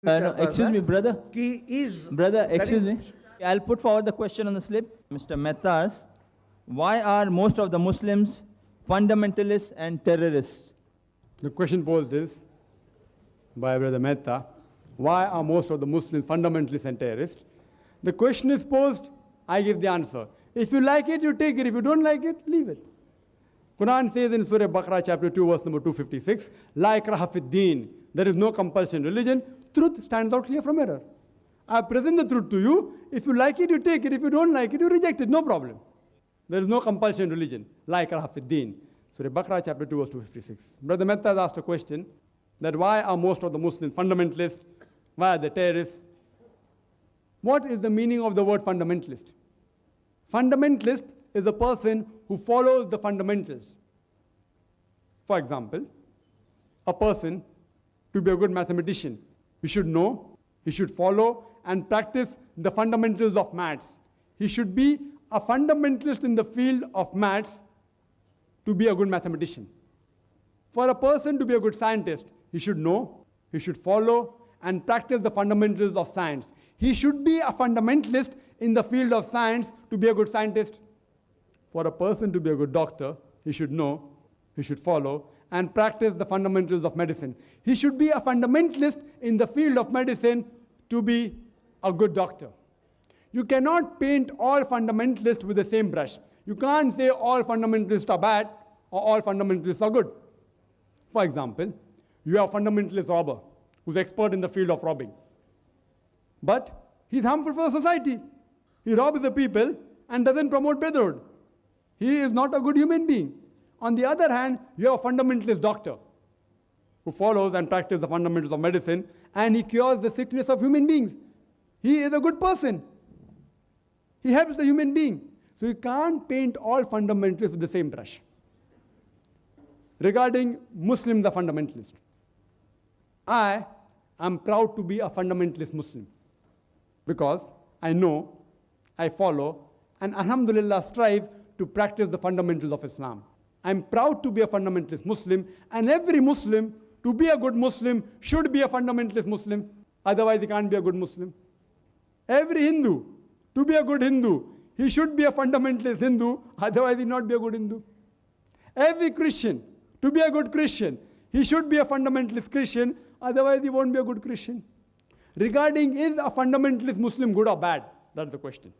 No, excuse me, brother. Ki is Brother, that excuse is- me. I'll put forward the question on the slip. Mr. Mehta asks, why are most of the Muslims fundamentalists and terrorists? The question posed is by Brother Mehta, why are most of the Muslims fundamentalists and terrorists? The question is posed, I give the answer. If you like it, you take it. If you don't like it, leave it. Quran says in Surah Baqarah chapter 2 verse number 256, La ikraha fid deen. There is no compulsion in religion. Truth stands out clear from error. I present the truth to you. If you like it, you take it. If you don't like it, you reject it. No problem. There is no compulsion in religion. La ikraha fid deen. Surah Baqarah chapter 2 verse 256. Brother Mehta has asked a question that why are most of the Muslims fundamentalists? Why are they terrorists? What is the meaning of the word fundamentalist? Fundamentalist is a person who follows the fundamentals. For example, a person, to be a good mathematician, he should know, he should follow and practice the fundamentals of maths. He should be a fundamentalist in the field of maths to be a good mathematician. For a person to be a good scientist, he should know, he should follow and practice the fundamentals of science. He should be a fundamentalist in the field of science to be a good scientist. For a person to be a good doctor, he should know, he should follow, and practice the fundamentals of medicine. He should be a fundamentalist in the field of medicine to be a good doctor. You cannot paint all fundamentalists with the same brush. You can't say all fundamentalists are bad or all fundamentalists are good. For example, you have a fundamentalist robber who's expert in the field of robbing. But he's harmful for society. He robs the people and doesn't promote brotherhood. He is not a good human being. On the other hand, you have a fundamentalist doctor who follows and practices the fundamentals of medicine and he cures the sickness of human beings. He is a good person. He helps the human being. So you can't paint all fundamentalists with the same brush. Regarding Muslim, the fundamentalist, I am proud to be a fundamentalist Muslim because I know, I follow, and alhamdulillah strive to practice the fundamentals of Islam. I'm proud to be a fundamentalist Muslim, and every Muslim, to be a good Muslim, should be a fundamentalist Muslim. Otherwise, he can't be a good Muslim. Every Hindu, to be a good Hindu, he should be a fundamentalist Hindu. Otherwise, he will not be a good Hindu. Every Christian, to be a good Christian, he should be a fundamentalist Christian. Otherwise, he won't be a good Christian. Regarding is a fundamentalist Muslim good or bad? That's the question.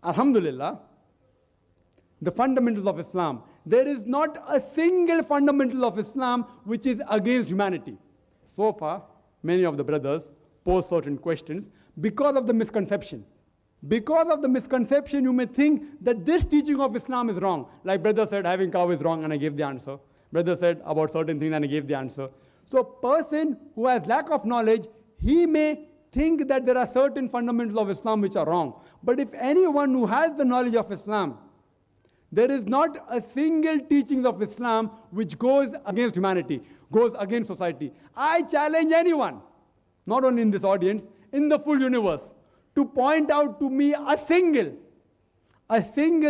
Alhamdulillah, the fundamentals of Islam, there is not a single fundamental of Islam which is against humanity. So far, many of the brothers pose certain questions because of the misconception. Because of the misconception, you may think that this teaching of Islam is wrong. Like brother said, having cow is wrong, and I gave the answer. Brother said about certain things, and I gave the answer. So a person who has lack of knowledge, he may think that there are certain fundamentals of Islam which are wrong. But if anyone who has the knowledge of Islam, there is not a single teaching of Islam which goes against humanity, goes against society. I challenge anyone, not only in this audience, in the full universe, to point out to me a single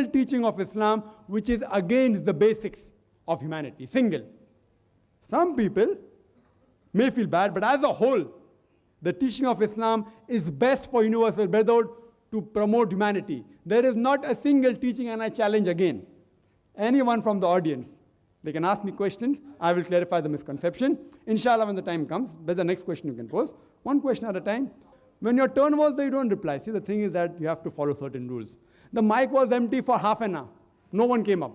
teaching of Islam which is against the basics of humanity. Single. Some people may feel bad, but as a whole, the teaching of Islam is best for universal brotherhood to promote humanity. There is not a single teaching, and I challenge again. Anyone from the audience, they can ask me questions. I will clarify the misconception. Inshallah, when the time comes, but the next question you can pose. One question at a time. When your turn was there, you don't reply. See, the thing is that you have to follow certain rules. The mic was empty for half an hour. No one came up.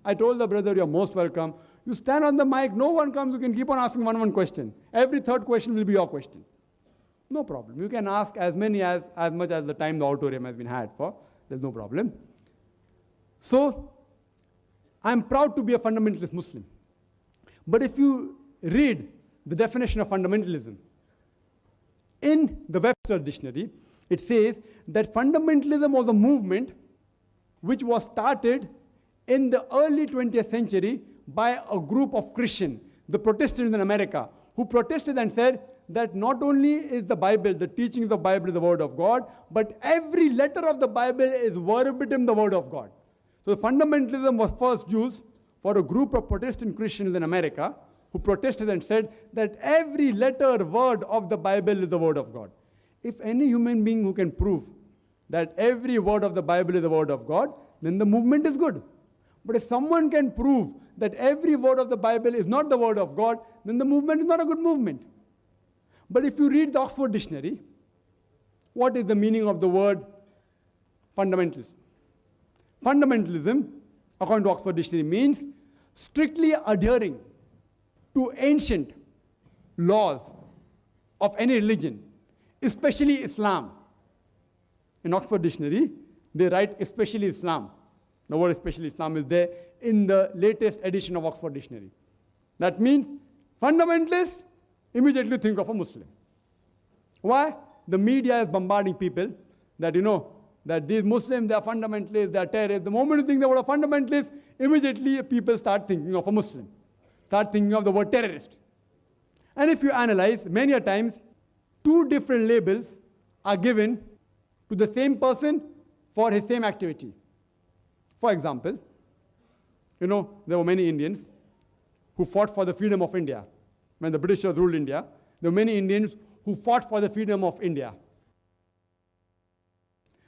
I told the brother, you're most welcome. You stand on the mic, no one comes, you can keep on asking one question. Every third question will be your question. No problem. You can ask as much as the time the auditorium has been had for. There's no problem. So, I'm proud to be a fundamentalist Muslim. But if you read the definition of fundamentalism, in the Webster dictionary, it says that fundamentalism was a movement which was started in the early 20th century by a group of Christians, the Protestants in America, who protested and said that not only is the Bible, the teachings of the Bible, the Word of God, but every letter of the Bible is verbatim the Word of God. So fundamentalism was first used for a group of Protestant Christians in America who protested and said that every letter, word of the Bible is the word of God. If any human being who can prove that every word of the Bible is the word of God, then the movement is good. But if someone can prove that every word of the Bible is not the word of God, then the movement is not a good movement. But if you read the Oxford Dictionary, what is the meaning of the word fundamentalism? Fundamentalism, according to Oxford Dictionary, means strictly adhering to ancient laws of any religion, especially Islam. In Oxford Dictionary, they write especially Islam. The word especially Islam is there in the latest edition of Oxford Dictionary. That means fundamentalist, immediately think of a Muslim. Why? The media is bombarding people that, that these Muslims, they are fundamentalists, they are terrorists. The moment you think the word of fundamentalist, immediately people start thinking of a Muslim. Start thinking of the word terrorist. And if you analyze, many a times, two different labels are given to the same person for his same activity. For example, there were many Indians who fought for the freedom of India. When the Britishers ruled India, there were many Indians who fought for the freedom of India.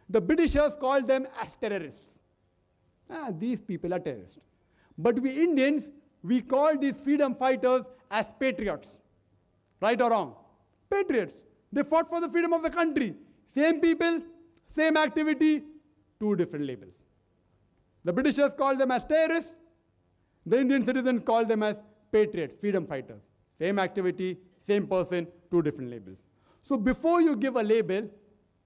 The Britishers called them as terrorists. These people are terrorists. But we Indians, we call these freedom fighters as patriots. Right or wrong? Patriots. They fought for the freedom of the country. Same people, same activity, two different labels. The Britishers called them as terrorists. The Indian citizens called them as patriots, freedom fighters. Same activity, same person, two different labels. So before you give a label,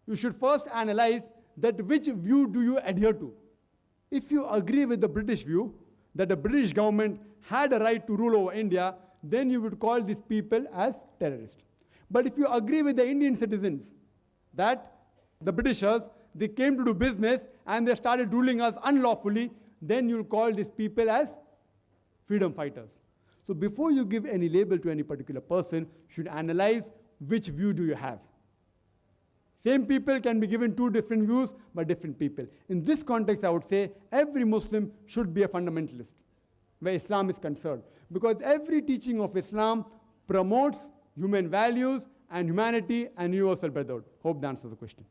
you should first analyze that which view do you adhere to. If you agree with the British view, that the British government had a right to rule over India, then you would call these people as terrorists. But if you agree with the Indian citizens that the Britishers, they came to do business and they started ruling us unlawfully, then you'll call these people as freedom fighters. So before you give any label to any particular person, you should analyze which view do you have. Same people can be given two different views by different people. In this context, I would say every Muslim should be a fundamentalist where Islam is concerned, because every teaching of Islam promotes human values and humanity and universal brotherhood. Hope that answers the question.